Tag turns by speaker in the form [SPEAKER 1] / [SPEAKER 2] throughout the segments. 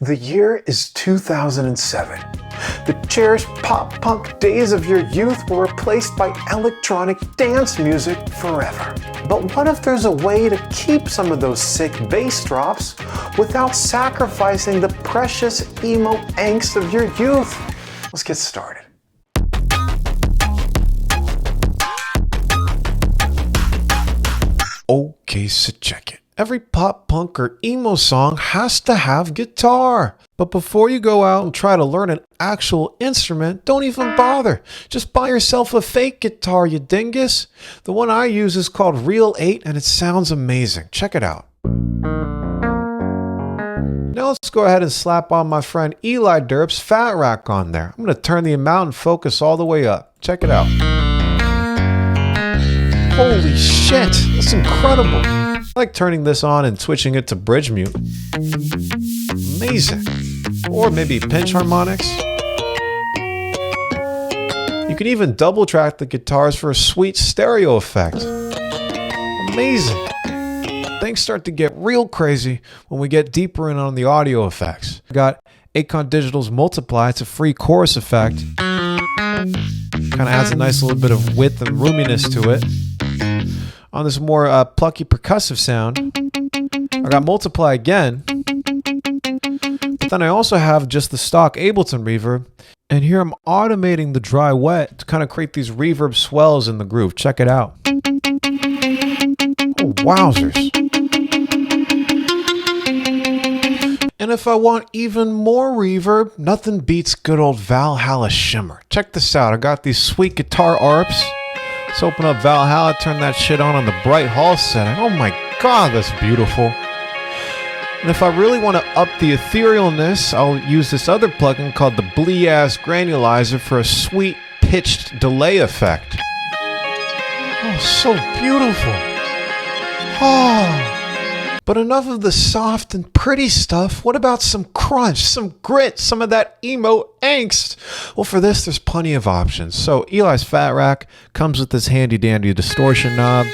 [SPEAKER 1] The year is 2007. The cherished pop-punk days of your youth were replaced by electronic dance music forever. But what if there's a way to keep some of those sick bass drops without sacrificing the precious emo angst of your youth? Let's get started. Okay, so check it. Every pop, punk, or emo song has to have guitar. But before you go out and try to learn an actual instrument, don't even bother. Just buy yourself a fake guitar, you dingus. The one I use is called Real 8 and it sounds amazing. Check it out. Now let's go ahead and slap on my friend Eli Derp's Fat Rack on there. I'm going to turn the amount and focus all the way up. Check it out. Holy shit, that's incredible. I like turning this on and switching it to bridge mute. Amazing. Or maybe pinch harmonics. You can even double track the guitars for a sweet stereo effect. Amazing. Things start to get real crazy when we get deeper in on the audio effects. I got Acon Digital's Multiply. It's a free chorus effect. Kind of adds a nice little bit of width and roominess to it. On this more plucky percussive sound, I got Multiply again, but then I also have just the stock Ableton reverb, and here I'm automating the dry wet to kind of create these reverb swells in the groove. Check it out. Oh, wowzers. And if I want even more reverb, nothing beats good old Valhalla Shimmer. Check this out. I got these sweet guitar arps. Let's open up Valhalla, turn that shit on the bright hall setting. Oh my god, that's beautiful. And if I really want to up the etherealness, I'll use this other plugin called the Blee-Ass Granulizer for a sweet pitched delay effect. Oh, so beautiful. Oh. But enough of the soft and pretty stuff. What about some crunch, some grit, some of that emo angst? Well, for this, there's plenty of options. So Eli's Fat Rack comes with this handy dandy distortion knob.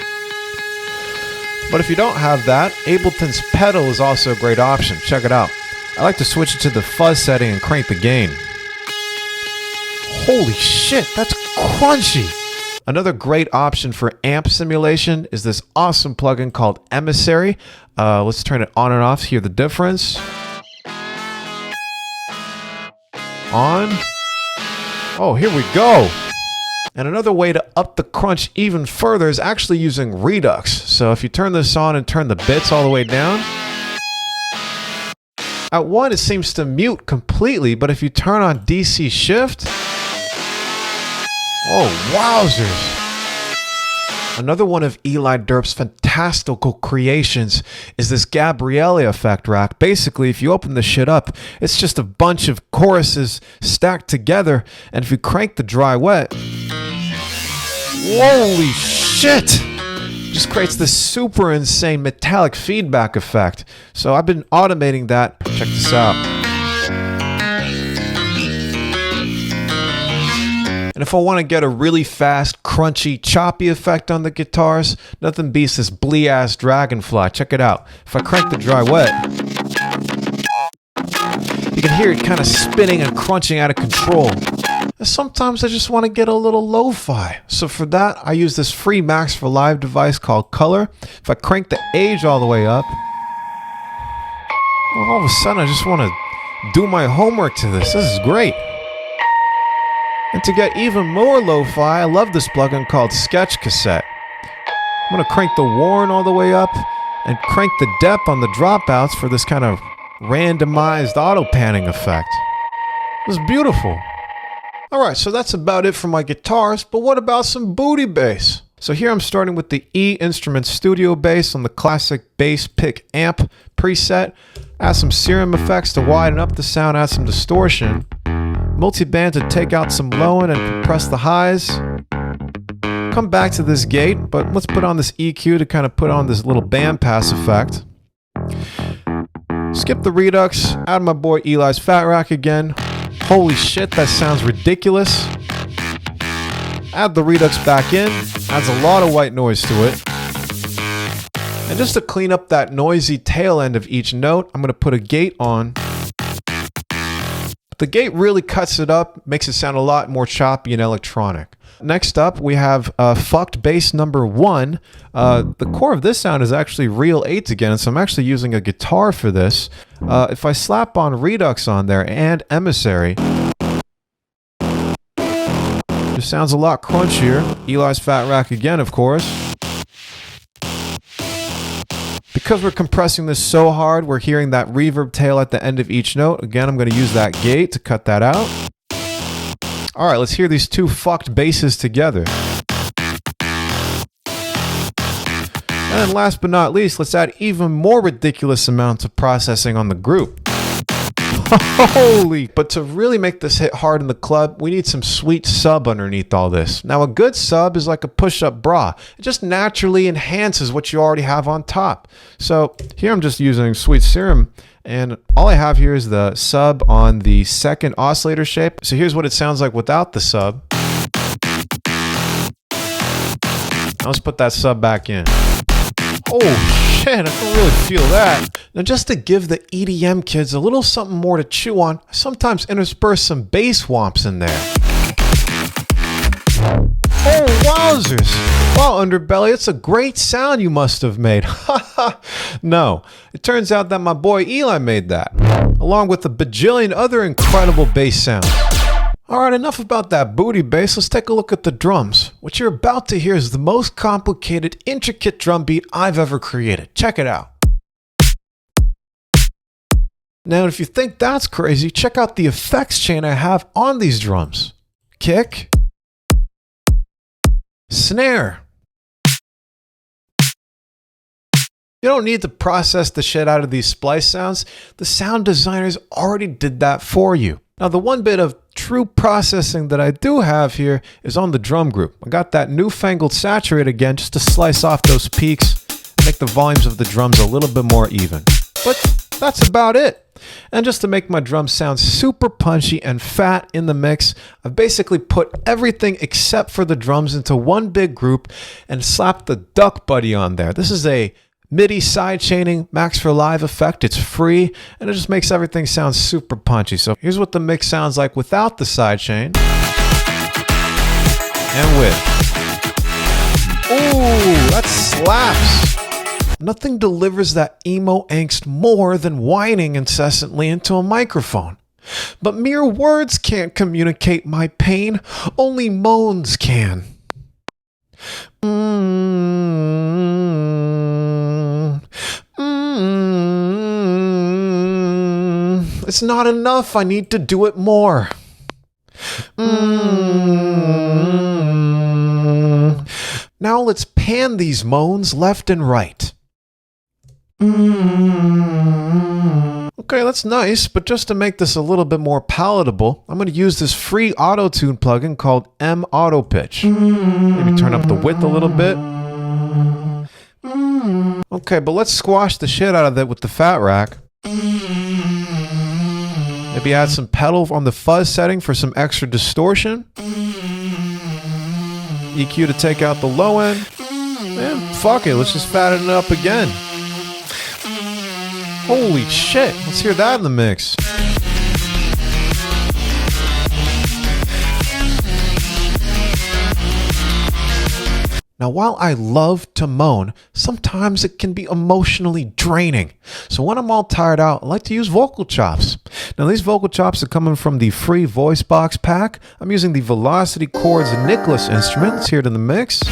[SPEAKER 1] But if you don't have that, Ableton's pedal is also a great option. Check it out. I like to switch it to the fuzz setting and crank the gain. Holy shit, that's crunchy. Another great option for amp simulation is this awesome plugin called Emissary. Let's turn it on and off to hear the difference. On. Oh, here we go. And another way to up the crunch even further is actually using Redux. So if you turn this on and turn the bits all the way down, at one it seems to mute completely, but if you turn on DC shift, oh, wowzers. Another one of Eli Derp's fantastical creations is this Gabriele effect rack. Basically, if you open this shit up, it's just a bunch of choruses stacked together, and if you crank the dry wet, holy shit! Just creates this super insane metallic feedback effect. So I've been automating that. Check this out. And if I want to get a really fast, crunchy, choppy effect on the guitars, nothing beats this Blee-Ass Dragonfly. Check it out. If I crank the dry wet, you can hear it kind of spinning and crunching out of control. And sometimes I just want to get a little lo-fi. So for that, I use this free Max for Live device called Color. If I crank the age all the way up, well, all of a sudden I just want to do my homework to this. This is great. And to get even more lo-fi, I love this plugin called Sketch Cassette. I'm going to crank the Warn all the way up and crank the dep on the dropouts for this kind of randomized auto-panning effect. It's beautiful. Alright, so that's about it for my guitars, but what about some booty bass? So here I'm starting with the E Instrument Studio Bass on the classic bass pick amp preset. Add some serum effects to widen up the sound, add some distortion. Multiband to take out some low end and compress the highs. Come back to this gate, but let's put on this EQ to kind of put on this little bandpass effect. Skip the Redux, add my boy Eli's Fat Rack again. Holy shit, that sounds ridiculous. Add the Redux back in, adds a lot of white noise to it. And just to clean up that noisy tail end of each note, I'm going to put a gate on The gate really cuts it up, makes it sound a lot more choppy and electronic. Next up, we have fucked bass number 1. The core of this sound is actually real 8s again, so I'm actually using a guitar for this. If I slap on Redux on there and Emissary, it sounds a lot crunchier. Eli's Fat Rack again, of course. Because we're compressing this so hard, we're hearing that reverb tail at the end of each note. Again, I'm going to use that gate to cut that out. All right, let's hear these two fucked basses together. And then last but not least, let's add even more ridiculous amounts of processing on the group. Holy! But to really make this hit hard in the club, we need some sweet sub underneath all this. Now, a good sub is like a push-up bra. It just naturally enhances what you already have on top. So here I'm just using Sweet Serum, and all I have here is the sub on the second oscillator shape. So here's what it sounds like without the sub. Now let's put that sub back in. Oh shit, I can really feel that. Now just to give the EDM kids a little something more to chew on, I sometimes intersperse some bass whomps in there. Oh wowzers! Wow, Underbelly, it's a great sound you must have made. Haha. No, it turns out that my boy Eli made that, along with a bajillion other incredible bass sounds. Alright, enough about that booty bass. Let's take a look at the drums. What you're about to hear is the most complicated, intricate drum beat I've ever created. Check it out. Now, if you think that's crazy, check out the effects chain I have on these drums. Kick. Snare. You don't need to process the shit out of these splice sounds. The sound designers already did that for you. Now, the one bit of true processing that I do have here is on the drum group. I got that newfangled saturate again just to slice off those peaks, make the volumes of the drums a little bit more even. But that's about it. And just to make my drums sound super punchy and fat in the mix, I've basically put everything except for the drums into one big group and slapped the Duck Buddy on there. This is a MIDI sidechaining Max for Live effect. It's free and it just makes everything sound super punchy. So here's what the mix sounds like without the sidechain and with. Ooh, that slaps. Nothing delivers that emo angst more than whining incessantly into a microphone. But mere words can't communicate my pain, only moans can. It's not enough, I need to do it more. Now let's pan these moans left and right. Okay, that's nice, but just to make this a little bit more palatable, I'm going to use this free auto-tune plugin called M Auto Pitch. Maybe turn up the width a little bit. Okay, but let's squash the shit out of it with the Fat Rack. Maybe add some pedal on the fuzz setting for some extra distortion. EQ to take out the low end. And fuck it, let's just fatten it up again. Holy shit, let's hear that in the mix. Now, while I love to moan, sometimes it can be emotionally draining. So when I'm all tired out, I like to use vocal chops. Now, these vocal chops are coming from the free voice box pack. I'm using the Velocity Chords Nicholas instrument. Let's hear it in the mix.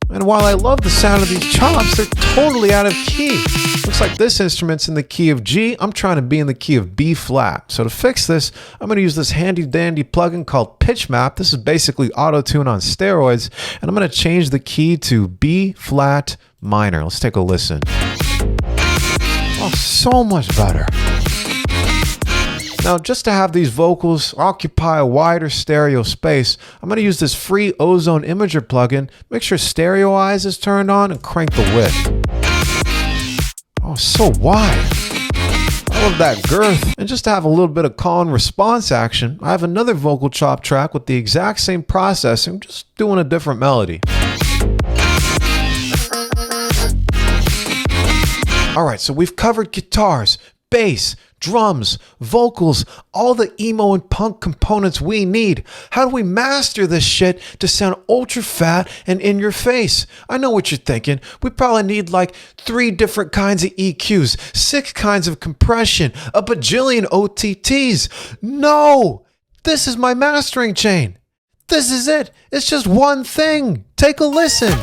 [SPEAKER 1] And while I love the sound of these chops, they're totally out of key. Looks like this instrument's in the key of G. I'm trying to be in the key of B flat. So to fix this, I'm going to use this handy dandy plugin called Pitch Map. This is basically auto-tune on steroids. And I'm going to change the key to B flat minor. Let's take a listen. Oh, so much better. Now, just to have these vocals occupy a wider stereo space, I'm going to use this free Ozone Imager plugin. Make sure Stereo Eyes is turned on and crank the width. Oh, so wide. I love that girth. And just to have a little bit of call and response action, I have another vocal chop track with the exact same processing, just doing a different melody. Alright, so we've covered guitars, bass, drums, vocals, all the emo and punk components we need. How do we master this shit to sound ultra fat and in your face? I know what you're thinking. We probably need like 3 different kinds of EQs, 6 kinds of compression, a bajillion OTTs. No! This is my mastering chain. This is it. It's just one thing. Take a listen.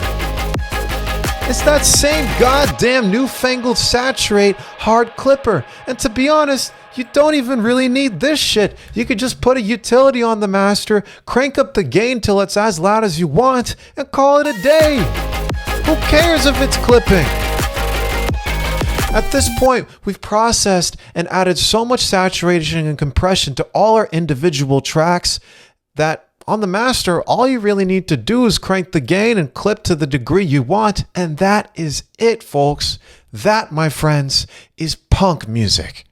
[SPEAKER 1] It's that same goddamn newfangled saturate hard clipper. And to be honest, you don't even really need this shit. You could just put a utility on the master, crank up the gain till it's as loud as you want, and call it a day. Who cares if it's clipping? At this point, we've processed and added so much saturation and compression to all our individual tracks that on the master, all you really need to do is crank the gain and clip to the degree you want, and that is it, folks. That, my friends, is punk music.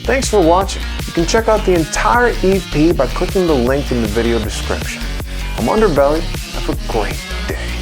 [SPEAKER 2] Thanks for watching. You can check out the entire EP by clicking the link in the video description. I'm Underbelly. Have a great day.